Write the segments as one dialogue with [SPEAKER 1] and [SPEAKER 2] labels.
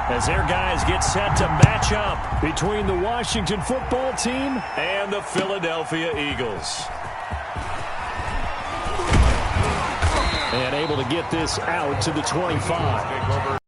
[SPEAKER 1] as their guys get set to match up between the Washington football team and the Philadelphia Eagles. And able to get this out to the 25.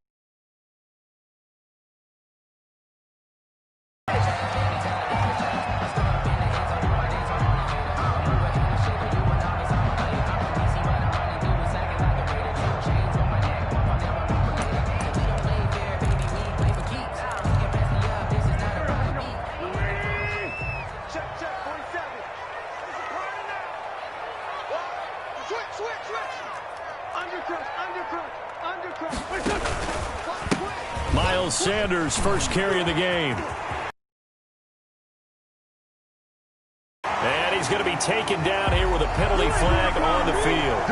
[SPEAKER 1] Sanders' first carry of the game. And he's going to be taken down here with a penalty flag on the field.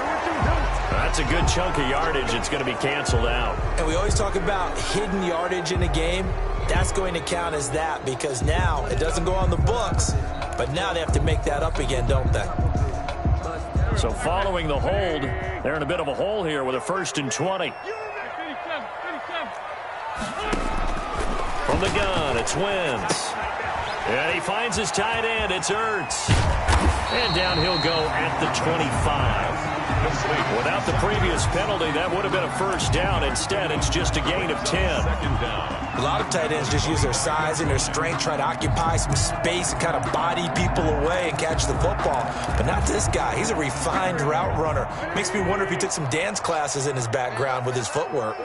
[SPEAKER 1] That's a good chunk of yardage. It's going to be canceled out.
[SPEAKER 2] And we always talk about hidden yardage in a game. That's going to count as that because now it doesn't go on the books, but now they have to make that up again, don't they?
[SPEAKER 1] So following the hold, they're in a bit of a hole here with a 1st and 20. From the gun, it's Wentz. And he finds his tight end. It's Ertz. And down he'll go at the 25. Without the previous penalty, that would have been a 1st down. Instead, it's just a gain of 10.
[SPEAKER 2] A lot of tight ends just use their size and their strength, try to occupy some space and kind of body people away and catch the football. But not this guy. He's a refined route runner. Makes me wonder if he took some dance classes in his background with his footwork.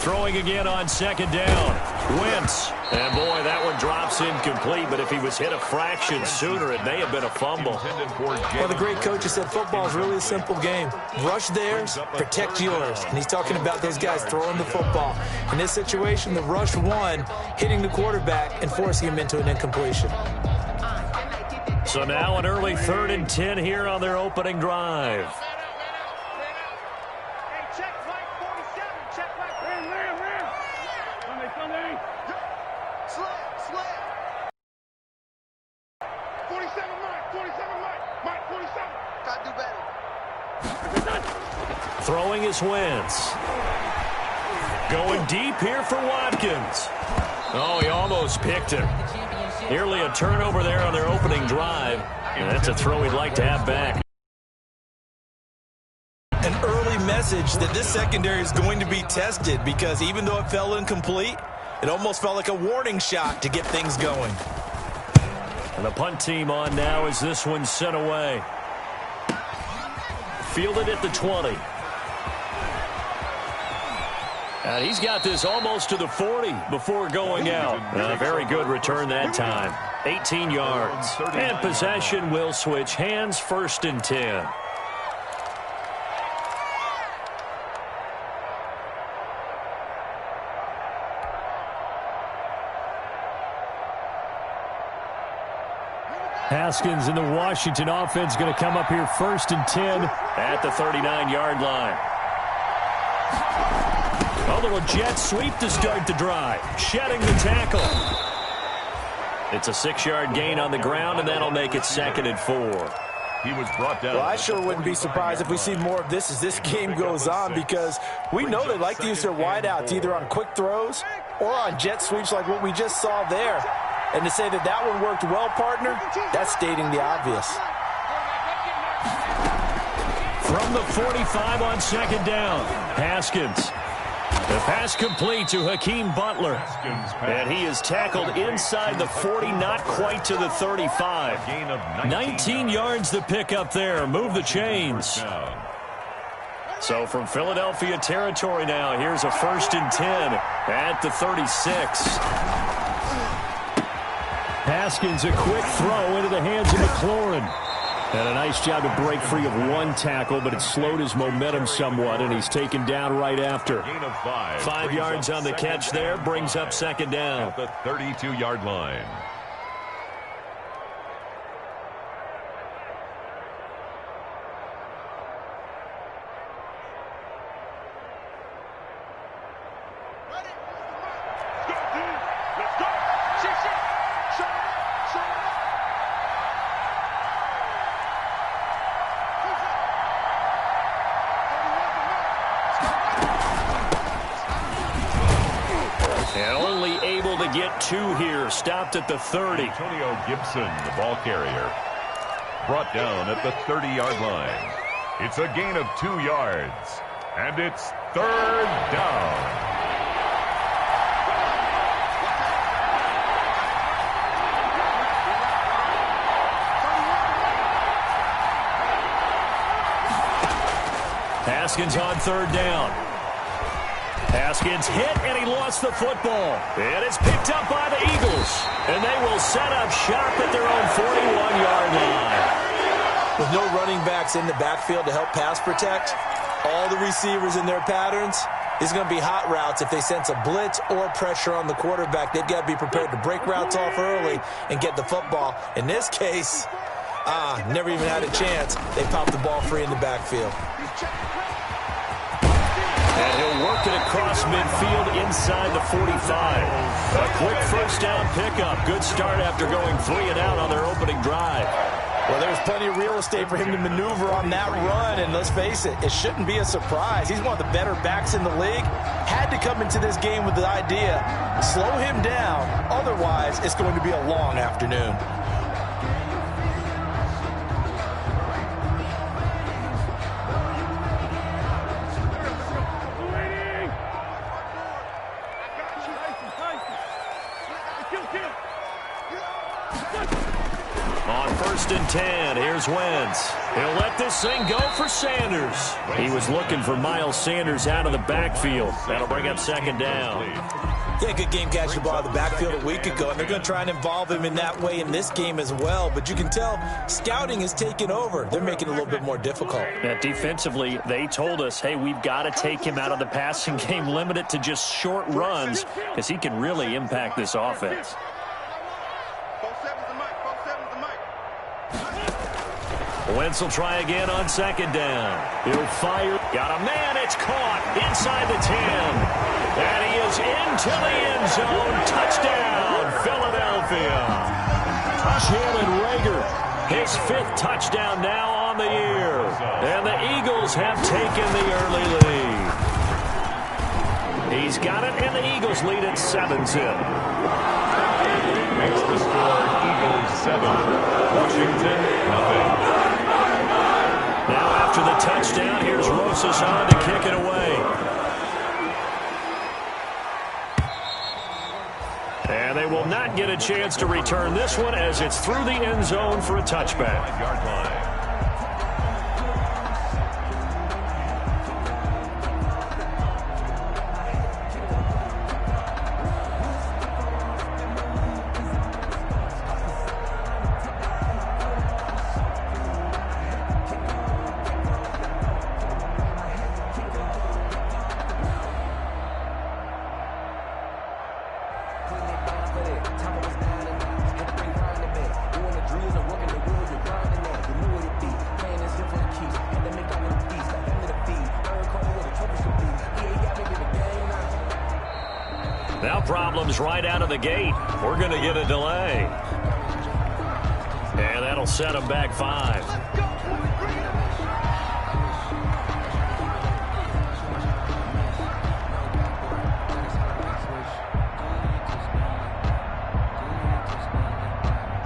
[SPEAKER 1] Throwing again on 2nd down. Wentz. And boy, that one drops incomplete, but if he was hit a fraction sooner, it may have been a fumble.
[SPEAKER 2] Well, the great coach has said football is really a simple game. Rush theirs, protect yours. And he's talking about those guys throwing the football. In this situation, the rush won, hitting the quarterback and forcing him into an incompletion.
[SPEAKER 1] So now an early 3rd and 10 here on their opening drive. Throwing is Wentz. Going deep here for Watkins. Oh, he almost picked him. Nearly a turnover there on their opening drive. And that's a throw he'd like to have back.
[SPEAKER 2] An early message that this secondary is going to be tested because even though it fell incomplete, it almost felt like a warning shot to get things going.
[SPEAKER 1] And the punt team on now as this one's sent away. Fielded at the 20. And he's got this almost to the 40 before going out. A very good return that time. 18 yards. And possession will switch hands, 1st and 10. Haskins in the Washington offense going to come up here 1st and 10 at the 39-yard line. A little jet sweep to start the drive. Shedding the tackle. It's a 6-yard gain on the ground, and that'll make it 2nd and 4.
[SPEAKER 3] He was brought down.
[SPEAKER 2] Well, I sure wouldn't be surprised if we see more of this as this game goes on because we know they like to use their wideouts either on quick throws or on jet sweeps like what we just saw there. And to say that that one worked well, partner, that's stating the obvious.
[SPEAKER 1] From the 45 on 2nd down, Haskins. The pass complete to Hakeem Butler. And he is tackled inside the 40, not quite to the 35. 19 yards the pick up there. Move the chains. So from Philadelphia territory now, here's a 1st and 10 at the 36. Haskins, a quick throw into the hands of McLaurin. And a nice job to break free of one tackle, but it slowed his momentum somewhat, and he's taken down right after. 5 yards on the catch there, brings up 2nd down.
[SPEAKER 3] At the 32-yard line.
[SPEAKER 1] get 2 here. Stopped at the 30.
[SPEAKER 3] Antonio Gibson, the ball carrier. Brought down at the 30-yard line. It's a gain of 2 yards. And it's 3rd down.
[SPEAKER 1] Haskins on 3rd down. Haskins hit, and he lost the football. And it's picked up by the Eagles. And they will set up shop at their own 41-yard line.
[SPEAKER 2] With no running backs in the backfield to help pass protect, all the receivers in their patterns, it's going to be hot routes. If they sense a blitz or pressure on the quarterback, they've got to be prepared to break routes off early and get the football. In this case, never even had a chance. They popped the ball free in the backfield.
[SPEAKER 1] And he'll work it across midfield inside the 45. A quick 1st down pickup. Good start after going 3 and out on their opening drive.
[SPEAKER 2] Well, there's plenty of real estate for him to maneuver on that run, and let's face it, it shouldn't be a surprise. He's one of the better backs in the league. Had to come into this game with the idea, slow him down, otherwise it's going to be a long afternoon.
[SPEAKER 1] On 1st and 10, here's Wentz. He'll let this thing go for Sanders. He was looking for Miles Sanders out of the backfield. That'll bring up 2nd down.
[SPEAKER 2] Yeah, good game catching the ball in the backfield a week ago, and they're going to try and involve him in that way in this game as well. But you can tell scouting is taking over. They're making it a little bit more difficult.
[SPEAKER 1] Yeah, defensively, they told us, hey, we've got to take him out of the passing game, limit it to just short runs, because he can really impact this offense. Wentz will try again on 2nd down. He'll fire. Got a man. It's caught inside the 10. And he is into the end zone. Touchdown, Philadelphia. Jalen Reagor, his 5th touchdown now on the year. And the Eagles have taken the early lead. He's got it, and the Eagles lead at 7-zip.
[SPEAKER 3] Makes the score Eagles 7, Washington nothing.
[SPEAKER 1] Now after the touchdown, here's Rosas on to kick it away. And they will not get a chance to return this one as it's through the end zone for a touchback.
[SPEAKER 3] 5-yard line.
[SPEAKER 1] Now problems right out of the gate. We're going to get a delay. And that'll set them back 5.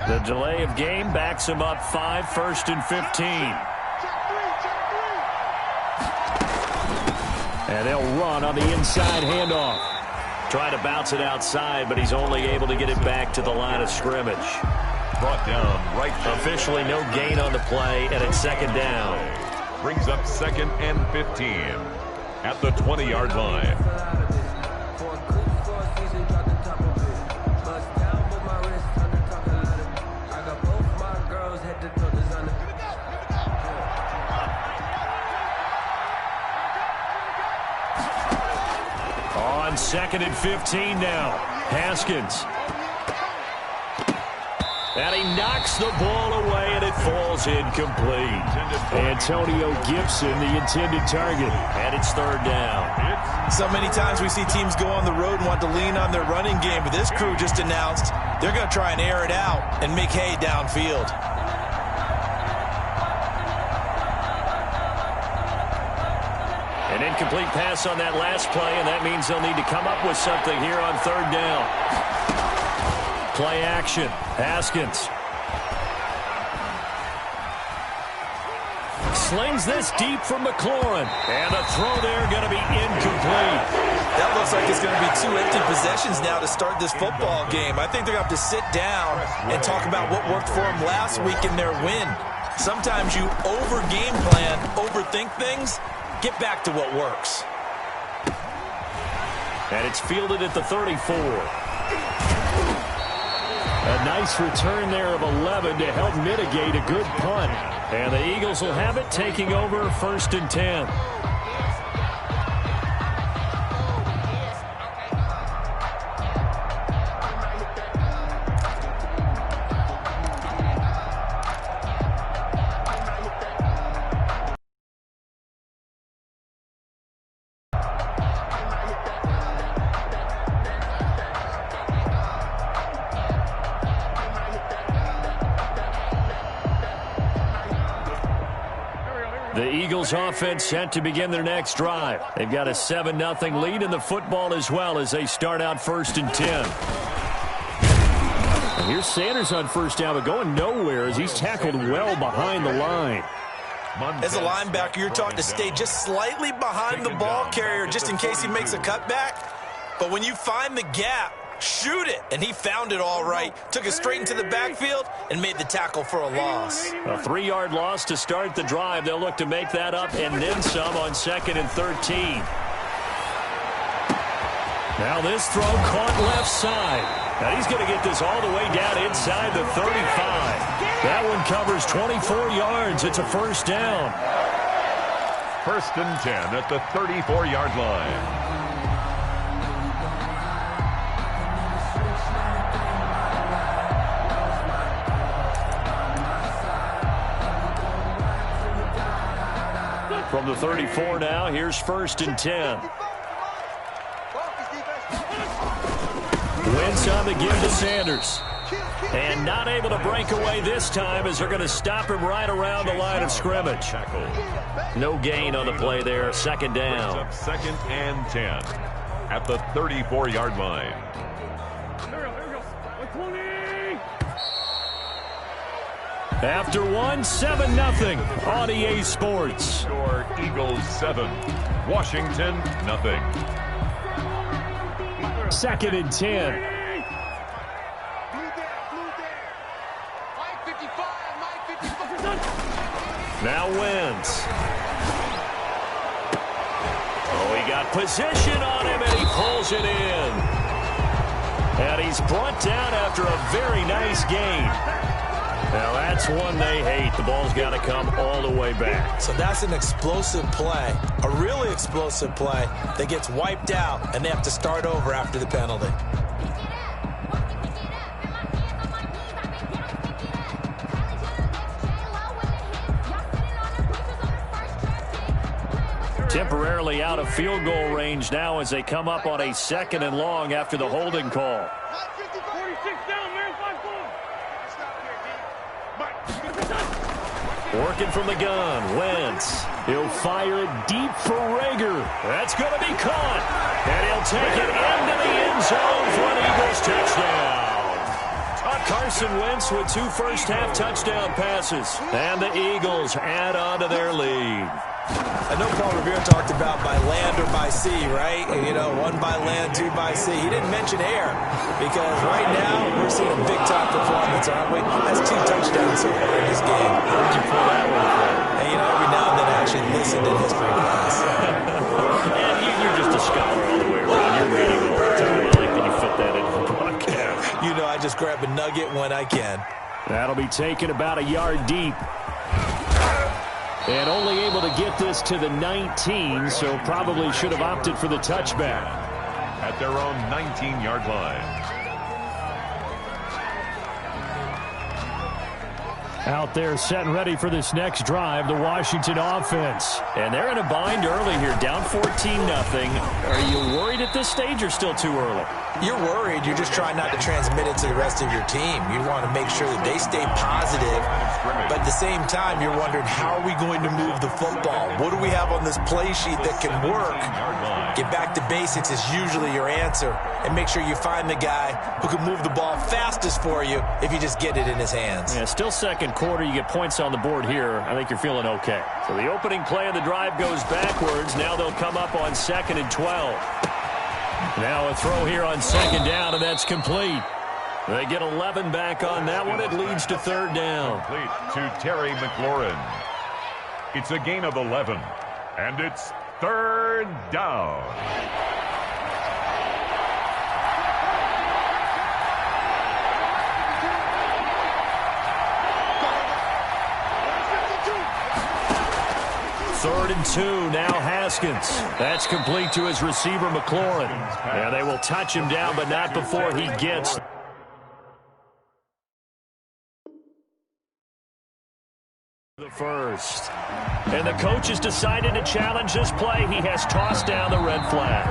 [SPEAKER 1] The delay of game backs him up 5, 1st and 15. And they'll run on the inside handoff. Trying to bounce it outside, but he's only able to get it back to the line of scrimmage.
[SPEAKER 3] Brought down right.
[SPEAKER 1] Officially no gain on the play, and it's 2nd down.
[SPEAKER 3] Brings up 2nd and 15 at the 20-yard line.
[SPEAKER 1] On 2nd and 15 now. Haskins. And he knocks the ball away, and it falls incomplete. Antonio Gibson, the intended target. And it's 3rd down.
[SPEAKER 2] So many times we see teams go on the road and want to lean on their running game, but this crew just announced they're going to try and air it out and make hay downfield.
[SPEAKER 1] An incomplete pass on that last play, and that means they'll need to come up with something here on 3rd down. Play action. Haskins. Slings this deep from McLaurin. And a throw there going to be incomplete.
[SPEAKER 2] That looks like it's going to be 2 empty possessions now to start this football game. I think they're going to have to sit down and talk about what worked for them last week in their win. Sometimes you over-game plan, overthink things. Get back to what works.
[SPEAKER 1] And it's fielded at the 34. A nice return there of 11 to help mitigate a good punt. And the Eagles will have it, taking over 1st and 10. The Eagles offense set to begin their next drive. They've got a 7-0 lead in the football as well as they start out 1st and 10. And here's Sanders on 1st down, but going nowhere as he's tackled well behind the line.
[SPEAKER 2] As a linebacker, you're taught to stay just slightly behind the ball carrier just in case he makes a cutback. But when you find the gap, shoot it. And he found it all right. Took it straight into the backfield and made the tackle for a loss.
[SPEAKER 1] A 3-yard loss to start the drive. They'll look to make that up and then some on 2nd and 13. Now this throw caught left side. Now he's going to get this all the way down inside the 35. That one covers 24 yards. It's a 1st down.
[SPEAKER 3] 1st and 10 at the 34-yard line.
[SPEAKER 1] From the 34 now, here's 1st and 10. Wentz on the give to Sanders. And not able to break away this time as they're going to stop him right around the line of scrimmage. No gain on the play there. 2nd down.
[SPEAKER 3] Up 2nd and 10 at the 34-yard line.
[SPEAKER 1] After one, 7-0 on EA Sports.
[SPEAKER 3] Score Eagles 7, Washington nothing.
[SPEAKER 1] 2nd and 10. Now Wentz. Oh, he got position on him and he pulls it in. And he's brought down after a very nice gain. Now that's one they hate. The ball's got to come all the way back.
[SPEAKER 2] So that's an explosive play, a really explosive play that gets wiped out, and they have to start over after the penalty.
[SPEAKER 1] Temporarily out of field goal range now as they come up on a 2nd and long after the holding call. Working from the gun, Wentz. He'll fire it deep for Rager. That's going to be caught. And he'll take it into the end zone for an Eagles touchdown. Carson Wentz with 2 first-half touchdown passes. And the Eagles add on to their lead.
[SPEAKER 2] I know Paul Revere talked about by land or by sea, right? You know, 1 by land, 2 by sea. He didn't mention air because right now we're seeing a big-time performance, aren't we? That's 2 touchdowns so far in this game.
[SPEAKER 1] Where'd you pull that one from?
[SPEAKER 2] And, you know, every now and then I actually listen to history class.
[SPEAKER 1] And you're just a scholar all the way around. You're reading all the time. I like that you fit that into the broadcast.
[SPEAKER 2] You know, I just grab a nugget when I can.
[SPEAKER 1] That'll be taken about a yard deep. And only able to get this to the 19, so probably should have opted for the touchback.
[SPEAKER 3] At their own 19-yard line.
[SPEAKER 1] Out there set and ready for this next drive, the Washington offense. And they're in a bind early here, down 14-0. Are you worried at this stage or still too early?
[SPEAKER 2] You're worried. You're just trying not to transmit it to the rest of your team. You want to make sure that they stay positive. But at the same time, you're wondering, how are we going to move the football? What do we have on this play sheet that can work? Get back to basics is usually your answer. And make sure you find the guy who can move the ball fastest for you if you just get it in his hands.
[SPEAKER 1] Yeah, still second quarter. You get points on the board here. I think you're feeling okay. So the opening play of the drive goes backwards. Now they'll come up on 2nd and 12. Now a throw here on 2nd down, and that's complete. They get 11 back on that one. It leads to 3rd down.
[SPEAKER 3] Complete to Terry McLaurin. It's a gain of 11, and it's 3rd down.
[SPEAKER 1] Third and 2, now Haskins. That's complete to his receiver, McLaurin. And they will touch him down, but not before he gets the first. And the coach has decided to challenge this play. He has tossed down the red flag.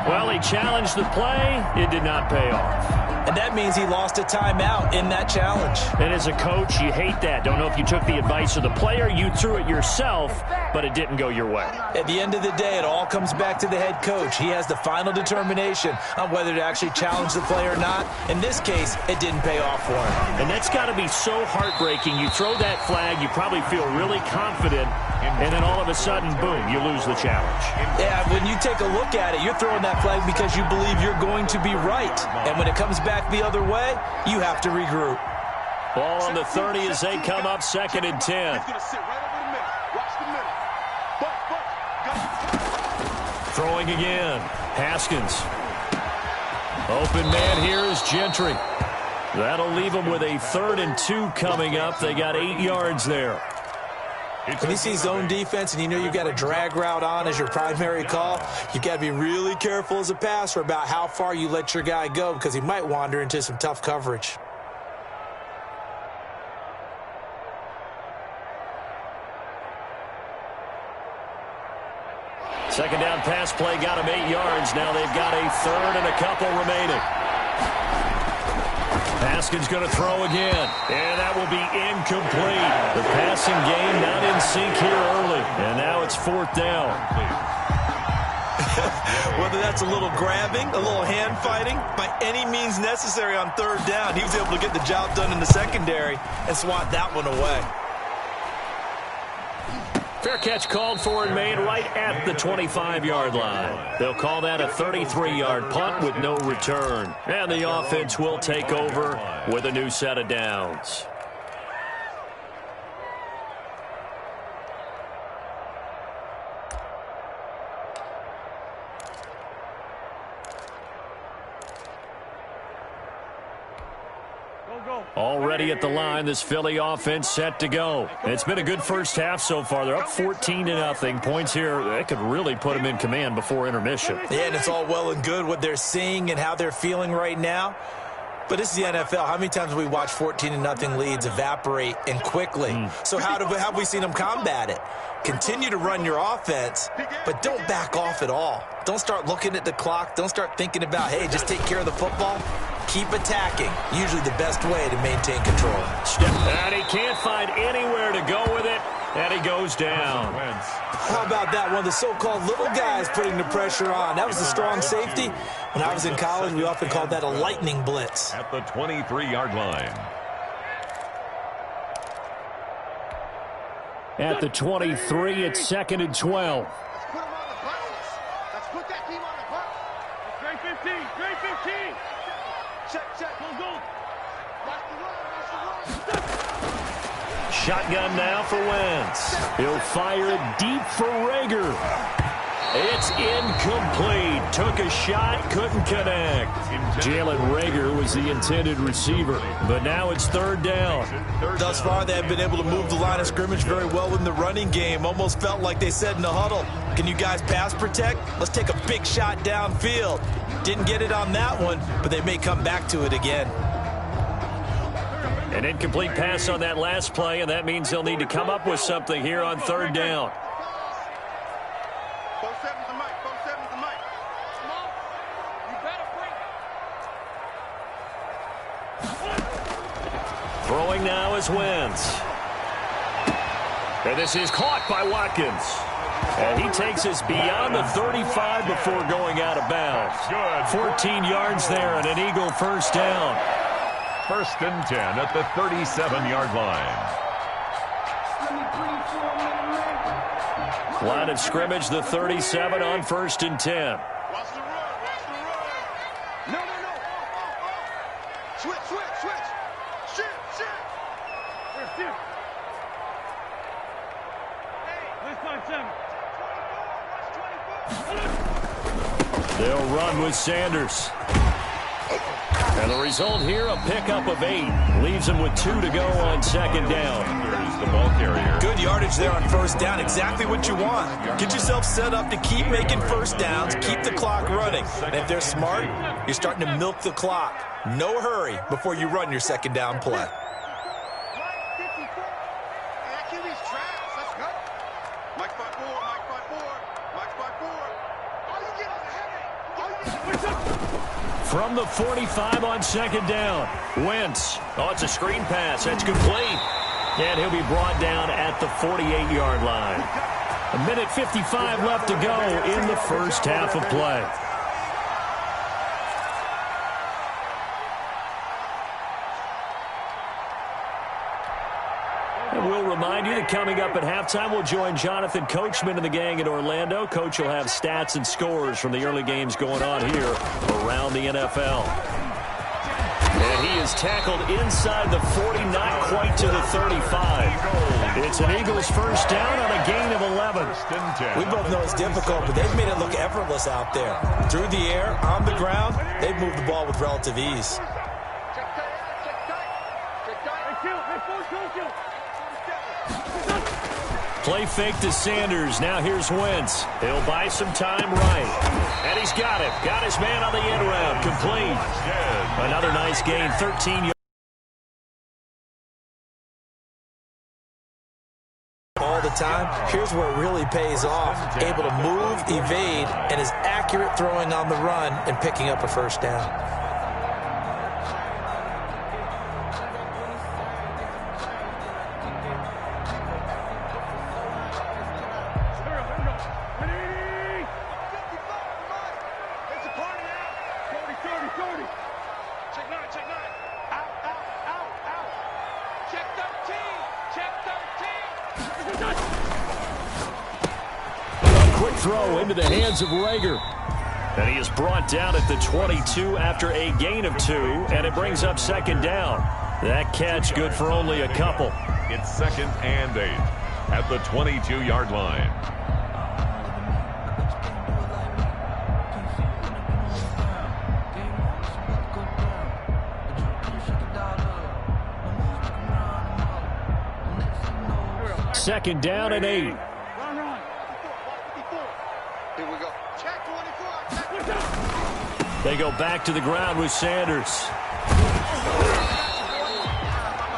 [SPEAKER 1] Well, he challenged the play. It did not pay off.
[SPEAKER 2] And that means he lost a timeout in that challenge.
[SPEAKER 1] And as a coach, you hate that. Don't know if you took the advice of the player, you threw it yourself, but it didn't go your way.
[SPEAKER 2] At the end of the day, it all comes back to the head coach. He has the final determination on whether to actually challenge the play or not. In this case, it didn't pay off for him.
[SPEAKER 1] And that's got to be so heartbreaking. You throw that flag, you probably feel really confident, and then all of a sudden, boom, you lose the challenge.
[SPEAKER 2] Yeah, when you take a look at it, you're throwing that flag because you believe you're going to be right. And when it comes back the other way, you have to regroup.
[SPEAKER 1] Ball on the 30 as they come up 2nd and 10. Throwing again. Haskins. Open man here is Gentry. That'll leave them with a 3rd and 2 coming up. They got 8 yards there.
[SPEAKER 2] When you see zone defense and you know you've got a drag route on as your primary call, you've got to be really careful as a passer about how far you let your guy go because he might wander into some tough coverage.
[SPEAKER 1] Second down pass play got him 8 yards. Now they've got a 3rd and a couple remaining. Haskins going to throw again, and that will be incomplete. The passing game not in sync here early, and now it's 4th down.
[SPEAKER 2] Whether that's a little grabbing, a little hand fighting, by any means necessary on 3rd down, he was able to get the job done in the secondary and swat that one away.
[SPEAKER 1] Fair catch called for and made right at the 25-yard line. They'll call that a 33-yard punt with no return. And the offense will take over with a new set of downs. Already at the line, this Philly offense set to go. It's been a good first half so far. They're up 14-0. Points here, that could really put them in command before intermission.
[SPEAKER 2] Yeah, and it's all well and good what they're seeing and how they're feeling right now. But this is the NFL. How many times have we watched 14-0 leads evaporate and quickly? So how have we seen them combat it? Continue to run your offense, but don't back off at all. Don't start looking at the clock. Don't start thinking about, hey, just take care of the football. Keep attacking. Usually the best way to maintain control.
[SPEAKER 1] And he can't find anywhere to go with it, and he goes down.
[SPEAKER 2] How about that? One of the so-called little guys putting the pressure on. That was a strong safety. When I was in college, we often called that a lightning blitz.
[SPEAKER 3] At the 23-yard line.
[SPEAKER 1] At the 23, it's 2nd and 12.
[SPEAKER 4] Let's put him on the bus. Let's put that team on the bus. Trey 15, Trey 15. Check. Go. Watch the run.
[SPEAKER 1] Shotgun now for Wentz. He'll fire it deep for Rager. It's incomplete. Took a shot, couldn't connect. Jalen Rager was the intended receiver, but now it's 3rd down.
[SPEAKER 2] Thus far, they have been able to move the line of scrimmage very well in the running game. Almost felt like they said in the huddle, can you guys pass protect? Let's take a big shot downfield. Didn't get it on that one, but they may come back to it again.
[SPEAKER 1] An incomplete pass on that last play, and that means they'll need to come up with something here on third down. Throwing now is Wentz. And this is caught by Watkins. And he takes us beyond the 35 before going out of bounds. 14 yards there and an Eagle first down.
[SPEAKER 3] First and 10 at the 37-yard line.
[SPEAKER 1] Line of scrimmage, the 37 on first and 10.
[SPEAKER 4] Watch the run. No. Switch. Shit. Here. Let's find 7.
[SPEAKER 1] They'll run with Sanders. And the result here, a pickup of 8. Leaves them with 2 to go on second down.
[SPEAKER 3] There's the ball carrier.
[SPEAKER 2] Good yardage there on first down. Exactly what you want. Get yourself set up to keep making first downs, keep the clock running. And if they're smart, you're starting to milk the clock. No hurry before you run your second down play.
[SPEAKER 1] From the 45 on second down, Wentz. Oh, it's a screen pass. That's complete. And he'll be brought down at the 48-yard line. 1:55 left to go in the first half of play. And we'll remind you that coming up at halftime, we'll join Jonathan Coachman and the gang in Orlando. Coach will have stats and scores from the early games going on here around the NFL. And he is tackled inside the 40, not quite to the 35. It's an Eagles first down on a gain of 11.
[SPEAKER 2] We both know it's difficult, but they've made it look effortless out there. Through the air, on the ground, they've moved the ball with relative ease.
[SPEAKER 1] Play fake to Sanders. Now here's Wentz. He'll buy some time right. And he's got it. Got his man on the end round. Complete. Another nice gain. 13 yards.
[SPEAKER 2] All the time. Here's where it really pays off. Able to move, evade, and is accurate throwing on the run and picking up a first down.
[SPEAKER 1] Throw into the hands of Rager. And he is brought down at the 22 after a gain of 2, and it brings up second down. That catch good for only a couple.
[SPEAKER 3] It's second and 8 at the 22-yard line.
[SPEAKER 1] Second down and 8.
[SPEAKER 4] Here we go. Check 24.
[SPEAKER 1] They go back to the ground with Sanders.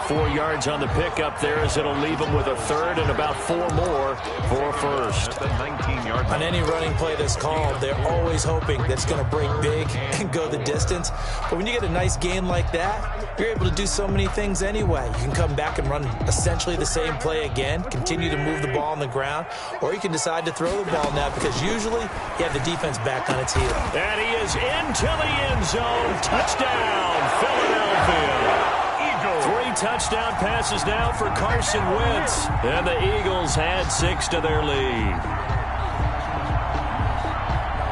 [SPEAKER 1] 4 yards on the pickup there as it'll leave them with a third and about 4 more for a first.
[SPEAKER 2] On any running play that's called, they're always hoping that's going to break big and go the distance. But when you get a nice gain like that, you're able to do so many things anyway. You can come back and run essentially the same play again, continue to move the ball on the ground, or you can decide to throw the ball now because usually you have the defense back on its heel.
[SPEAKER 1] And he is into the end zone. Touchdown, Philadelphia. 3 touchdown passes now for Carson Wentz. And the Eagles add 6 to their lead.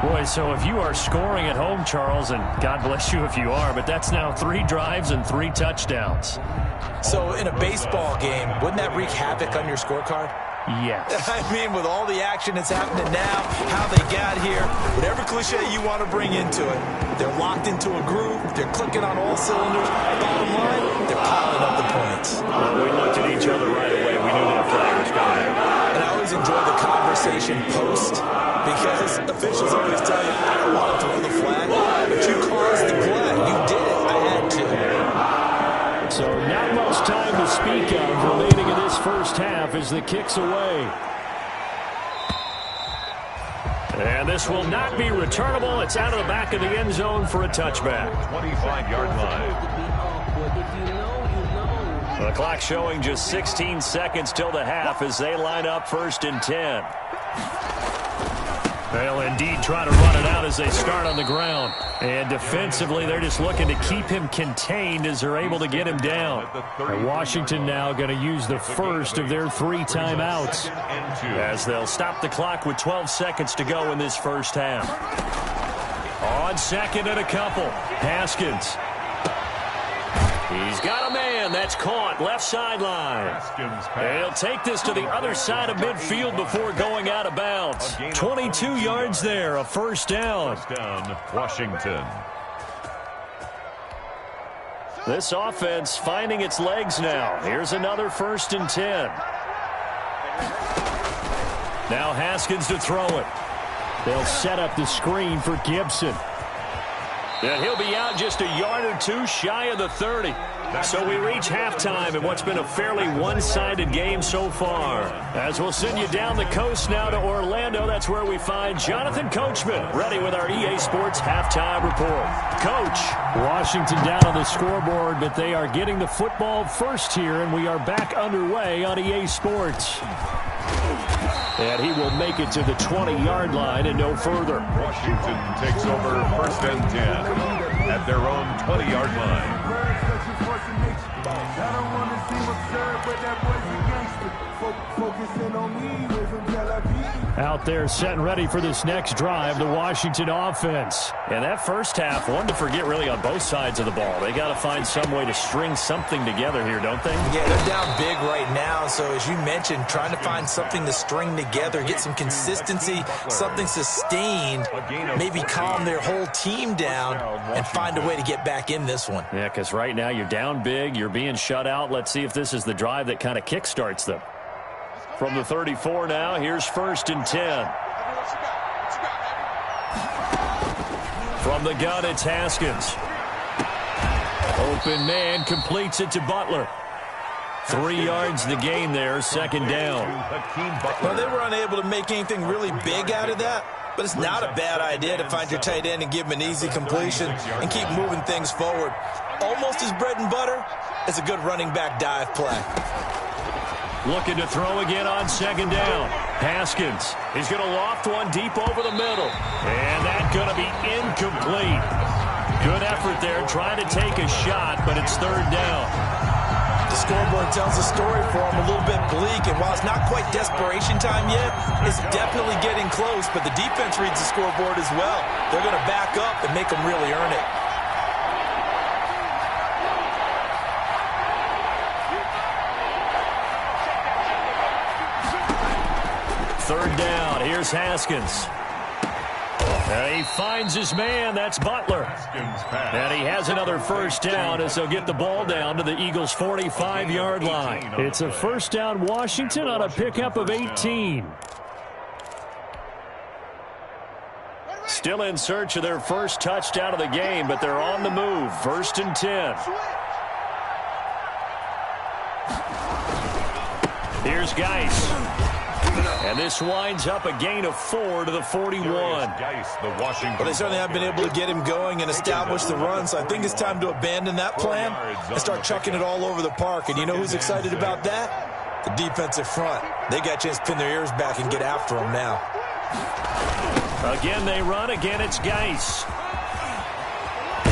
[SPEAKER 1] Boy, so if you are scoring at home, Charles, and God bless you if you are, but that's now 3 drives and 3 touchdowns.
[SPEAKER 2] So in a baseball game, wouldn't that wreak havoc on your scorecard?
[SPEAKER 1] Yes.
[SPEAKER 2] I mean, with all the action that's happening now, how they got here, whatever cliche you want to bring into it, they're locked into a groove, they're clicking on all cylinders. Bottom line, they're piling up the points.
[SPEAKER 1] Well, we looked at each other right away. We knew that flag was coming.
[SPEAKER 2] And I always enjoy the conversation post because officials always tell you, I don't want to throw the flag, but you caused the play. You did it. I had to.
[SPEAKER 1] So not much speak of remaining in this first half as the kick's away. And this will not be returnable. It's out of the back of the end zone for a touchback.
[SPEAKER 3] 25-yard line.
[SPEAKER 1] The clock showing just 16 seconds till the half as they line up 1st and 10. They'll indeed try to run it out as they start on the ground. And defensively, they're just looking to keep him contained as they're able to get him down. And Washington now going to use the first of their 3 timeouts as they'll stop the clock with 12 seconds to go in this first half. On 2nd and a couple, Haskins. He's got a man that's caught left sideline. And he'll take this to the other side of midfield before going out of bounds. 22 yards there, a first down.
[SPEAKER 3] First down, Washington.
[SPEAKER 1] This offense finding its legs now. Here's another 1st and 10. Now Haskins to throw it. They'll set up the screen for Gibson. And he'll be out just a yard or 2 shy of the 30. So we reach halftime in what's been a fairly one-sided game so far. As we'll send you down the coast now to Orlando, that's where we find Jonathan Coachman ready with our EA Sports Halftime Report. Coach. Washington down on the scoreboard, but they are getting the football first here, and we are back underway on EA Sports. And he will make it to the 20-yard line and no further.
[SPEAKER 3] Washington takes over 1st and 10 at their own 20-yard line.
[SPEAKER 1] Out there set and ready for this next drive, the Washington offense. And that first half, one to forget really on both sides of the ball. They got to find some way to string something together here, don't they?
[SPEAKER 2] Yeah, they're down big right now. So as you mentioned, trying to find something to string together, get some consistency, something sustained, maybe calm their whole team down and find a way to get back in this one.
[SPEAKER 1] Yeah, because right now you're down big, you're being shut out. Let's see if this is the drive that kind of kickstarts them. From the 34 now, here's 1st and 10. From the gun, it's Haskins. Open man completes it to Butler. 3 yards the gain there, 2nd down.
[SPEAKER 2] Well, they were unable to make anything really big out of that, but it's not a bad idea to find your tight end and give him an easy completion and keep moving things forward. Almost his bread and butter is a good running back dive play.
[SPEAKER 1] Looking to throw again on 2nd down. Haskins. He's going to loft one deep over the middle. And that's going to be incomplete. Good effort there trying to take a shot, but it's 3rd down.
[SPEAKER 2] The scoreboard tells the story for him, a little bit bleak, and while it's not quite desperation time yet, it's definitely getting close, but the defense reads the scoreboard as well. They're going to back up and make them really earn it.
[SPEAKER 1] Third down. Here's Haskins. And he finds his man. That's Butler. And he has another first down as they'll get the ball down to the Eagles' 45-yard line. It's a first down Washington on a pickup of 18. Still in search of their first touchdown of the game, but they're on the move. 1st and 10. Here's Geis. And this winds up a gain of 4 to the 41.
[SPEAKER 2] Well, they certainly have been able to get him going and establish the run, so I think it's time to abandon that plan and start chucking it all over the park. And you know who's excited about that? The defensive front. They got a chance to pin their ears back and get after him now.
[SPEAKER 1] Again, they run. Again, it's Geis.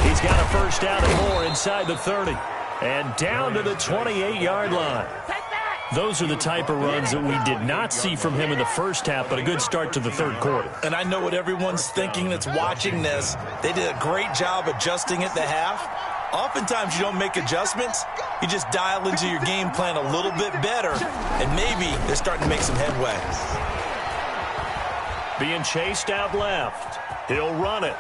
[SPEAKER 1] He's got a first down and more inside the 30. And down to the 28-yard line. Those are the type of runs that we did not see from him in the first half, but a good start to the 3rd quarter.
[SPEAKER 2] And I know what everyone's thinking that's watching this. They did a great job adjusting at the half. Oftentimes you don't make adjustments. You just dial into your game plan a little bit better, and maybe they're starting to make some headway.
[SPEAKER 1] Being chased out left. He'll run it.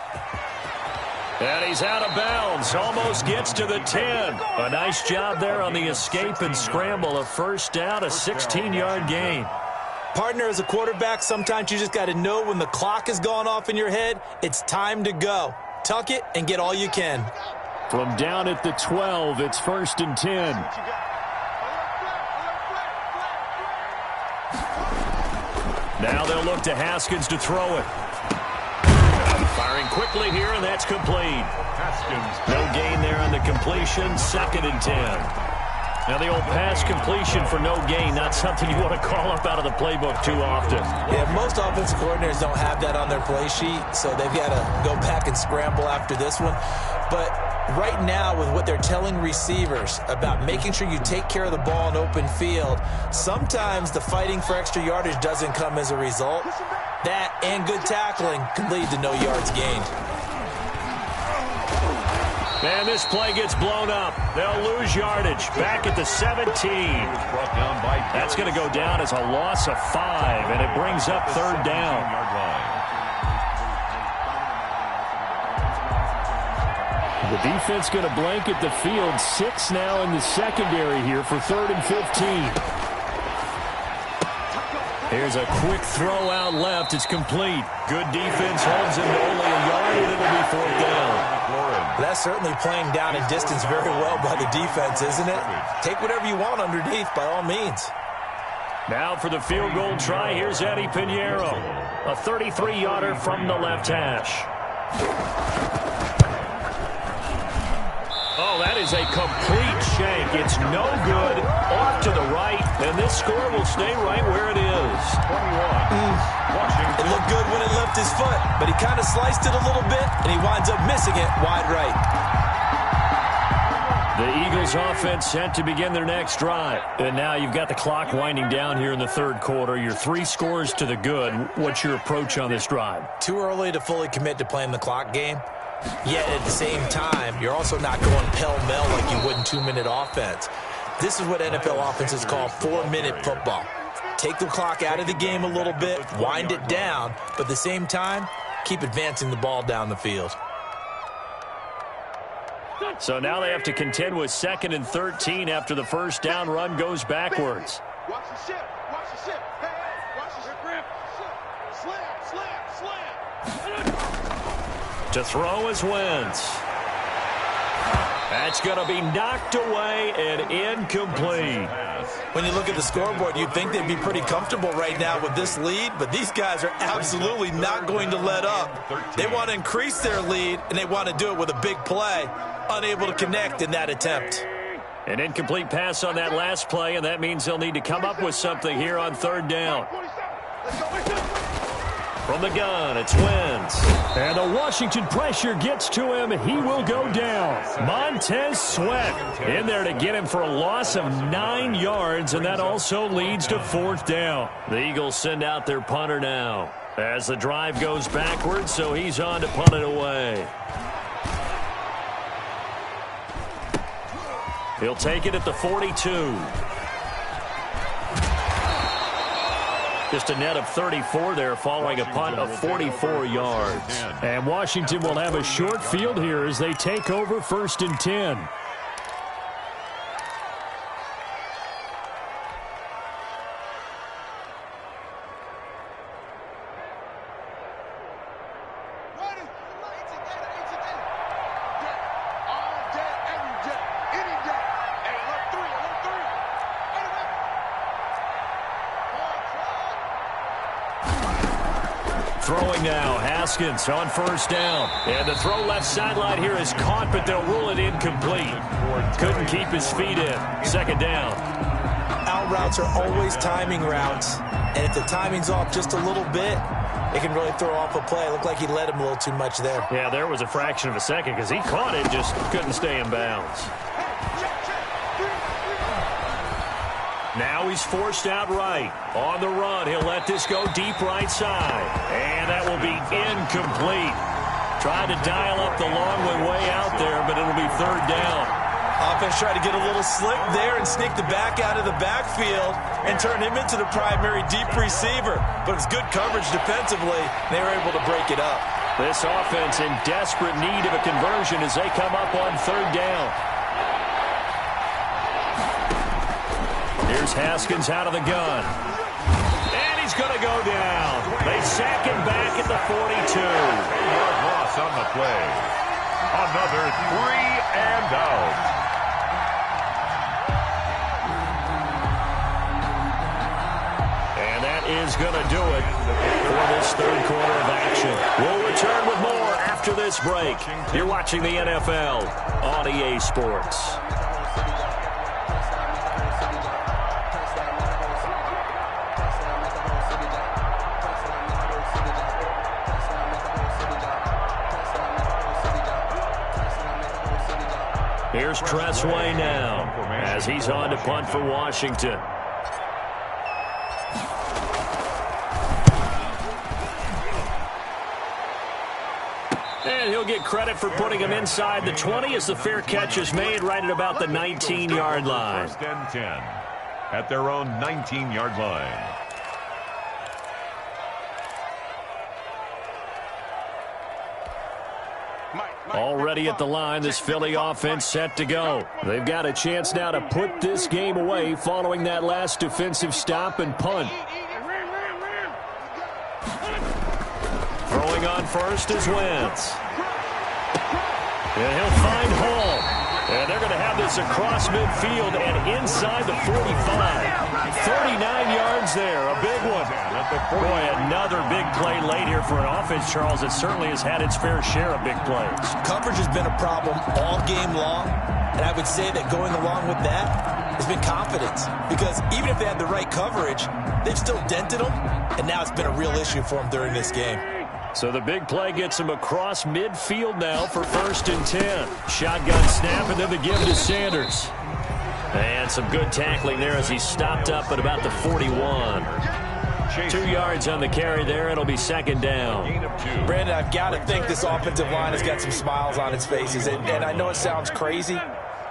[SPEAKER 1] And he's out of bounds. Almost gets to the 10. A nice job there on the escape and scramble. A first down, a 16-yard gain.
[SPEAKER 2] Partner, as a quarterback, sometimes you just got to know when the clock has gone off in your head, it's time to go. Tuck it and get all you can.
[SPEAKER 1] From down at the 12, it's 1st and 10. Now they'll look to Haskins to throw it. Firing quickly here, and that's complete. No gain there on the completion. 2nd and 10. Now the old pass completion for no gain, not something you want to call up out of the playbook too often.
[SPEAKER 2] Yeah, most offensive coordinators don't have that on their play sheet, so they've got to go back and scramble after this one. But right now, with what they're telling receivers about making sure you take care of the ball in open field, sometimes the fighting for extra yardage doesn't come as a result. That and good tackling can lead to no yards gained.
[SPEAKER 1] And this play gets blown up. They'll lose yardage. Back at the 17. That's going to go down as a loss of 5, and it brings up 3rd down. The defense going to blanket the field. 6 now in the secondary here for 3rd and 15. Here's a quick throw out left. It's complete. Good defense holds him to only a yard, and it'll be 4th down.
[SPEAKER 2] That's certainly playing down a distance very well by the defense, isn't it? Take whatever you want underneath, by all means.
[SPEAKER 1] Now for the field goal try, here's Eddie Pinheiro. A 33-yarder from the left hash. Oh, that is a complete shank. It's no good. Off to the right, and this score will stay right where it is.
[SPEAKER 3] 21.
[SPEAKER 2] It looked good when it left his foot, but he kind of sliced it a little bit, and he winds up missing it wide right.
[SPEAKER 1] The Eagles offense set to begin their next drive. And now you've got the clock winding down here in the 3rd quarter. Your 3 scores to the good. What's your approach on this drive?
[SPEAKER 2] Too early to fully commit to playing the clock game. Yet at the same time, you're also not going pell-mell like you would in 2-minute offense. This is what NFL offenses call 4-minute football. Take the clock out of the game a little bit, wind it down, but at the same time, keep advancing the ball down the field.
[SPEAKER 1] So now they have to contend with 2nd and 13 after the first down run goes backwards.
[SPEAKER 4] Watch the ship. Watch the ship. Hey, watch the ship. Slam.
[SPEAKER 1] To throw is Wentz. That's going to be knocked away and incomplete.
[SPEAKER 2] When you look at the scoreboard, you'd think they'd be pretty comfortable right now with this lead, but these guys are absolutely not going to let up. They want to increase their lead, and they want to do it with a big play. Unable to connect in that attempt.
[SPEAKER 1] An incomplete pass on that last play, and that means they'll need to come up with something here on 3rd down. From the gun, it's Wentz. And the Washington pressure gets to him. He will go down. Montez Sweat in there to get him for a loss of 9 yards, and that also leads to 4th down. The Eagles send out their punter now as the drive goes backwards, so he's on to punt it away. He'll take it at the 42. Just a net of 34 there following a punt of 44 yards. And Washington will have a short field here as they take over 1st and 10. Throwing now, Haskins on 1st down. And the throw left sideline here is caught, but they'll rule it incomplete. Couldn't keep his feet in. 2nd down.
[SPEAKER 2] Out routes are always timing routes, and if the timing's off just a little bit, it can really throw off a play. It looked like he let him a little too much there.
[SPEAKER 1] Yeah, there was a fraction of a second because he caught it, just couldn't stay in bounds. Now he's forced out right. On the run, he'll let this go deep right side. And that will be incomplete. Tried to dial up the long way out there, but it'll be 3rd down.
[SPEAKER 2] Offense tried to get a little slick there and sneak the back out of the backfield and turn him into the primary deep receiver. But it's good coverage defensively. They were able to break it up.
[SPEAKER 1] This offense in desperate need of a conversion as they come up on 3rd down. Here's Haskins out of the gun. And he's going to go down. They sack him back at the 42.
[SPEAKER 3] Loss on the play. Another 3 and out.
[SPEAKER 1] is going to do it for this third quarter of action. We'll return with more after this break. You're watching the NFL on EA Sports. Here's Tressway now as he's on to punt for Washington. And he'll get credit for putting him inside the 20 as the fair catch is made right at about the 19-yard line.
[SPEAKER 3] First and 10 at their own 19-yard line.
[SPEAKER 1] Already at the line, this Philly offense set to go. They've got a chance now to put this game away following that last defensive stop and punt. Throwing on first is Wentz. And he'll find Hall. And they're going to have this across midfield and inside the 45. 39 yards there, a big one. Boy, another big play late here for an offense, Charles, that certainly has had its fair share of big plays.
[SPEAKER 2] Coverage has been a problem all game long, and I would say that going along with that has been confidence. Because even if they had the right coverage, they've still dented them, and now it's been a real issue for them during this game.
[SPEAKER 1] So the big play gets him across midfield now for 1st and 10. Shotgun snap and then the give to Sanders. And some good tackling there as he stopped up at about the 41. 2 yards on the carry there. It'll be 2nd down.
[SPEAKER 2] Brandon, I've got to think this offensive line has got some smiles on its faces. And I know it sounds crazy,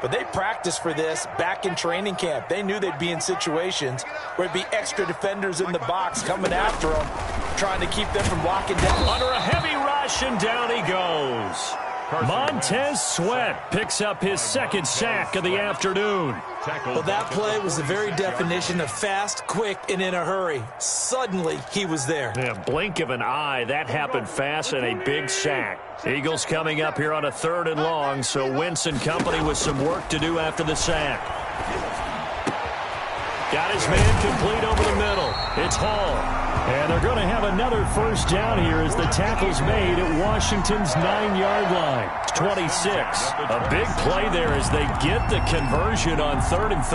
[SPEAKER 2] but they practiced for this back in training camp. They knew they'd be in situations where it'd be extra defenders in the box coming after them, trying to keep them from locking down.
[SPEAKER 1] Under a heavy rush, and down he goes. Montez Sweat picks up his 2nd sack of the afternoon.
[SPEAKER 2] Well, that play was the very definition of fast, quick, and in a hurry. Suddenly, he was there.
[SPEAKER 1] Yeah, blink of an eye. That happened fast and a big sack. Eagles coming up here on a 3rd and long, so Wentz and company with some work to do after the sack. Got his man complete over the middle. It's Hall. And they're going to have another 1st down here as the tackle's made at Washington's 9-yard line. 26. A big play there as they get the conversion on 3rd and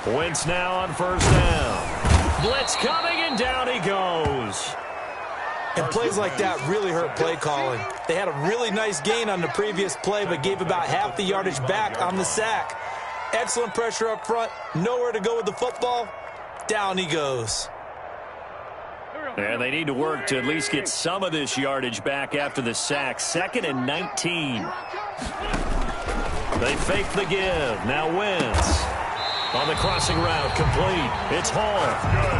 [SPEAKER 1] 13. Wentz now on 1st down. Blitz coming, and down he goes.
[SPEAKER 2] And plays like that really hurt play calling. They had a really nice gain on the previous play, but gave about half the yardage back on the sack. Excellent pressure up front. Nowhere to go with the football. Down he goes.
[SPEAKER 1] And they need to work to at least get some of this yardage back after the sack. 2nd and 19. They fake the give. Now Wentz. On the crossing route, complete. It's Hall.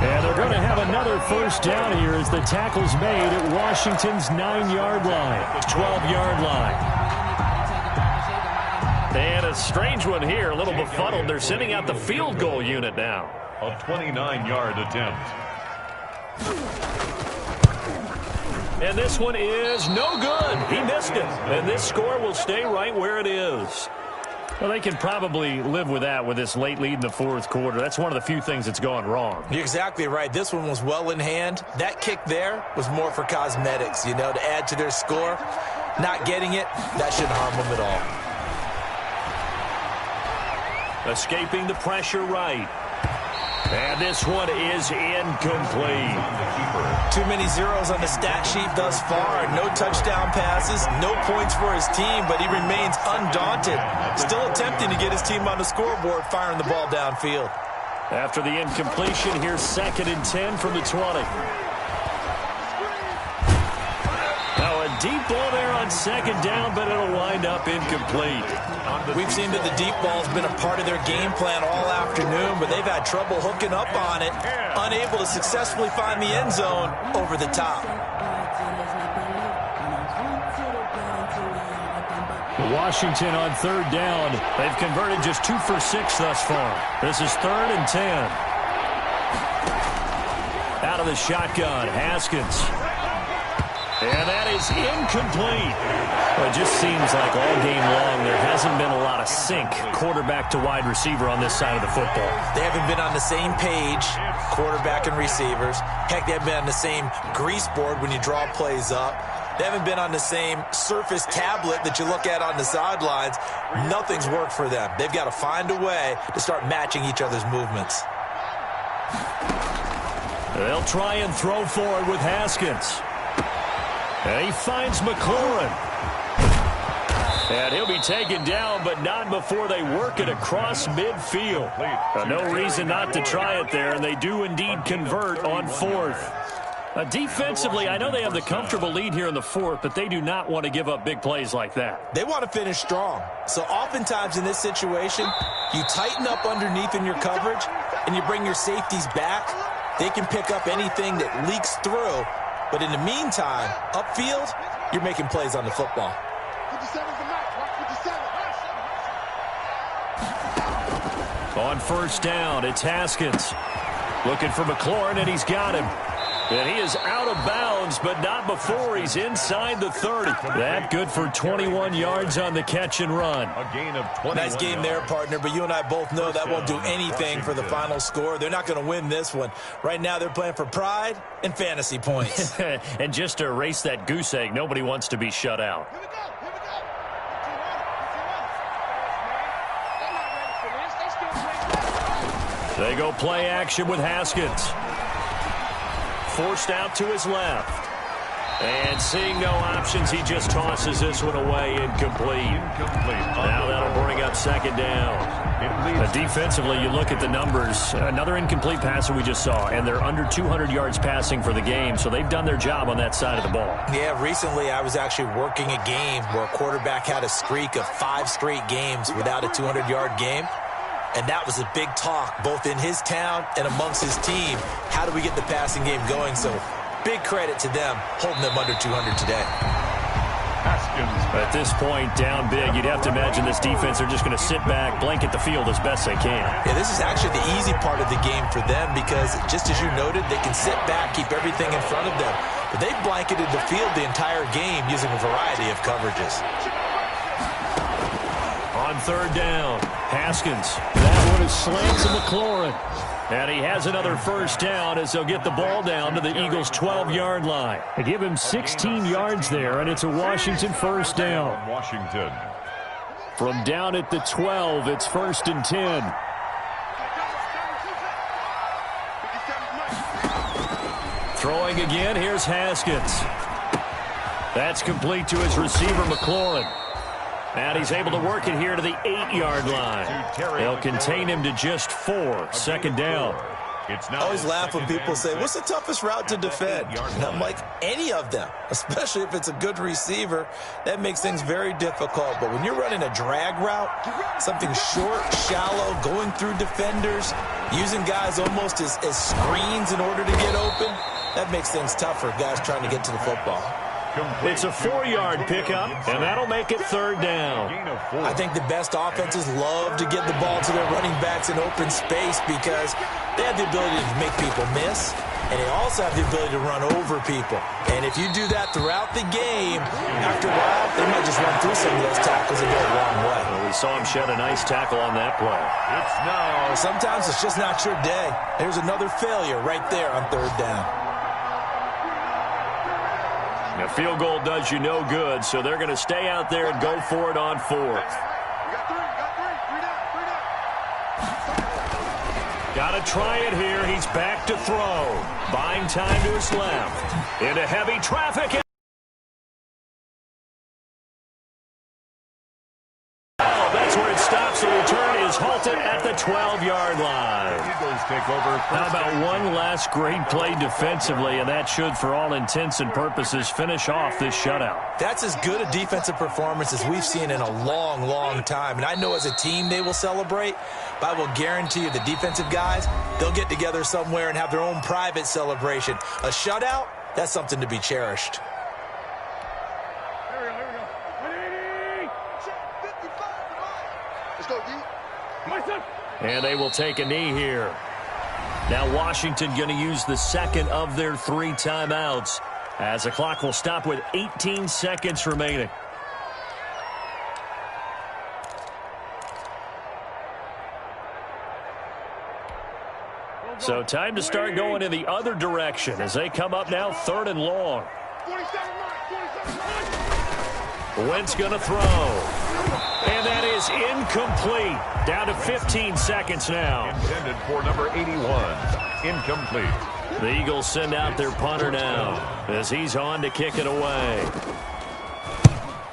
[SPEAKER 1] And they're going to have another 1st down here as the tackle's made at Washington's 9-yard line, 12-yard line. And a strange one here, a little befuddled. They're sending out the field goal unit now.
[SPEAKER 3] A 29-yard attempt.
[SPEAKER 1] And this one is no good. He missed it. And this score will stay right where it is. Well, they can probably live with that with this late lead in the 4th quarter. That's one of the few things that's gone wrong.
[SPEAKER 2] You're exactly right. This one was well in hand. That kick there was more for cosmetics, you know, to add to their score. Not getting it, that shouldn't harm them at
[SPEAKER 1] all. Escaping the pressure right. And this one is incomplete.
[SPEAKER 2] Too many zeros on the stat sheet thus far. No touchdown passes, no points for his team, but he remains undaunted. Still attempting to get his team on the scoreboard, firing the ball downfield.
[SPEAKER 1] After the incompletion, here's 2nd and 10 from the 20. Now a deep ball there on 2nd down, but it'll wind up incomplete.
[SPEAKER 2] We've seen that the deep ball's been a part of their game plan all afternoon, but they've had trouble hooking up on it, unable to successfully find the end zone over the top.
[SPEAKER 1] Washington on 3rd down. They've converted just 2 for 6 thus far. This is 3rd and 10. Out of the shotgun, Haskins. And that is incomplete. Well, it just seems like all game long there hasn't been a lot of sync quarterback to wide receiver on this side of the football.
[SPEAKER 2] They haven't been on the same page, quarterback and receivers. Heck, they haven't been on the same grease board when you draw plays up. They haven't been on the same Surface tablet that you look at on the sidelines. Nothing's worked for them. They've got to find a way to start matching each other's movements.
[SPEAKER 1] They'll try and throw forward with Haskins. And he finds McLaurin. And he'll be taken down, but not before they work it across midfield. No reason not to try it there, and they do indeed convert on fourth. Defensively, I know they have the comfortable lead here in the fourth, but they do not want to give up big plays like that.
[SPEAKER 2] They want to finish strong. So oftentimes in this situation, you tighten up underneath in your coverage, and you bring your safeties back. They can pick up anything that leaks through. But in the meantime, upfield, you're making plays on the football.
[SPEAKER 1] On first down, it's Haskins. Looking for McLaurin, and he's got him. And he is out of bounds, but not before he's inside the 30. That good for 21 yards on the catch and run.
[SPEAKER 3] A gain of 21.
[SPEAKER 2] Nice game there, partner, but you and I both know that won't do anything for the final score. They're not going to win this one. Right now they're playing for pride and fantasy points.
[SPEAKER 1] And just to erase that goose egg, nobody wants to be shut out. They go play action with Haskins. Forced out to his left. And seeing no options, he just tosses this one away, incomplete. Now that'll bring up second down. Defensively, you look at the numbers. Another incomplete pass that we just saw, and they're under 200 yards passing for the game, so they've done their job on that side of the ball.
[SPEAKER 2] Yeah, recently I was actually working a game where a quarterback had a streak of 5 straight games without a 200-yard game. And that was a big talk, both in his town and amongst his team. How do we get the passing game going? So big credit to them, holding them under 200 today.
[SPEAKER 3] Haskins.
[SPEAKER 1] At this point, down big, you'd have to imagine this defense, they're just going to sit back, blanket the field as best they can.
[SPEAKER 2] Yeah, this is actually the easy part of the game for them because, just as you noted, they can sit back, keep everything in front of them. But they've blanketed the field the entire game using a variety of coverages.
[SPEAKER 1] On third down, Haskins. That one is slammed to McLaurin. And he has another first down as they'll get the ball down to the Eagles' 12-yard line. They give him 16 yards there, and it's a Washington first down.
[SPEAKER 3] Washington.
[SPEAKER 1] From down at the 12, it's 1st and 10. Throwing again, here's Haskins. That's complete to his receiver, McLaurin. And he's able to work it here to the 8-yard line. They'll contain him to just 4. Second down.
[SPEAKER 2] I always laugh when people say, what's the toughest route to defend? And I'm like, any of them, especially if it's a good receiver. That makes things very difficult. But when you're running a drag route, something short, shallow, going through defenders, using guys almost as screens in order to get open, that makes things tougher, guys trying to get to the football.
[SPEAKER 1] It's a 4-yard pickup, and that'll make it third down.
[SPEAKER 2] I think the best offenses love to get the ball to their running backs in open space because they have the ability to make people miss, and they also have the ability to run over people. And if you do that throughout the game, after a while, they might just run through some of those tackles and go a long way.
[SPEAKER 1] Well, we saw him shed a nice tackle on that play.
[SPEAKER 2] Sometimes it's just not your day. There's another failure right there on third down.
[SPEAKER 1] A field goal does you no good, so they're going to stay out there and go for it on 4th. Got to try it here. He's back to throw. Buying time to his left. Into heavy traffic. That's where it stops. The return is halted at the 12-yard line.
[SPEAKER 3] Eagles take over.
[SPEAKER 1] How about one last great play defensively, and that should, for all intents and purposes, finish off this shutout.
[SPEAKER 2] That's as good a defensive performance as we've seen in a long, long time. And I know as a team they will celebrate, but I will guarantee you the defensive guys, they'll get together somewhere and have their own private celebration. A shutout, that's something to be cherished.
[SPEAKER 1] And they will take a knee here. Now Washington going to use the second of their 3 timeouts as the clock will stop with 18 seconds remaining. So time to start going in the other direction as they come up now 3rd and long. Wentz going to throw. And that is incomplete. Down to 15 seconds now.
[SPEAKER 3] Intended for number 81. Incomplete.
[SPEAKER 1] The Eagles send out their punter now as he's on to kick it away.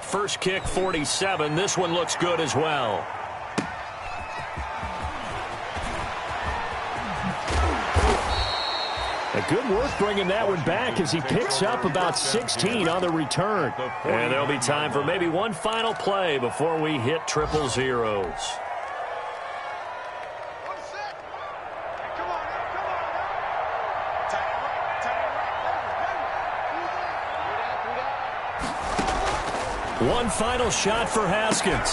[SPEAKER 1] First kick, 47. This one looks good as well. Good work bringing that one back as he picks up about 16 on the return. And there'll be time for maybe one final play before we hit triple zeros. One final shot for Haskins.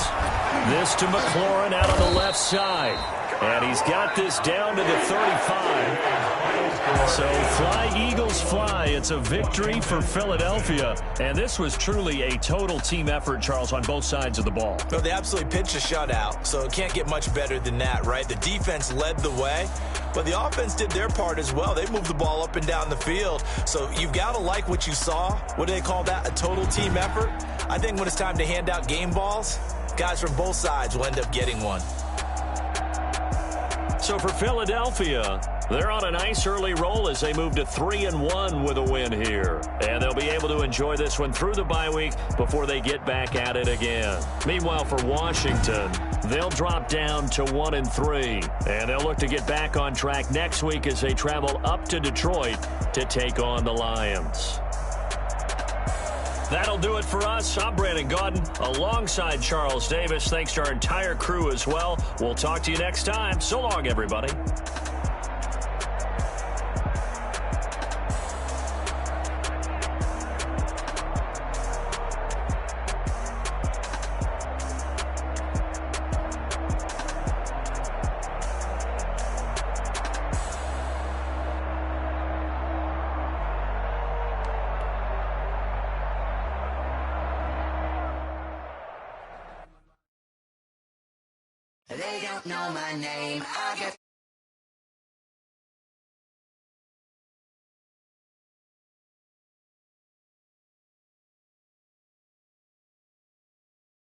[SPEAKER 1] This to McLaurin out on the left side. And he's got this down to the 35. So fly, Eagles, fly. It's a victory for Philadelphia. And this was truly a total team effort, Charles, on both sides of the ball.
[SPEAKER 2] No, they absolutely pitched a shutout, so it can't get much better than that, right? The defense led the way, but the offense did their part as well. They moved the ball up and down the field. So you've got to like what you saw. What do they call that? A total team effort? I think when it's time to hand out game balls, guys from both sides will end up getting one.
[SPEAKER 1] So for Philadelphia, they're on a nice early roll as they move to 3-1 with a win here. And they'll be able to enjoy this one through the bye week before they get back at it again. Meanwhile, for Washington, they'll drop down to 1-3. And they'll look to get back on track next week as they travel up to Detroit to take on the Lions. That'll do it for us. I'm Brandon Gaudin alongside Charles Davis. Thanks to our entire crew as well. We'll talk to you next time. So long, everybody.
[SPEAKER 5] They don't know my name. I got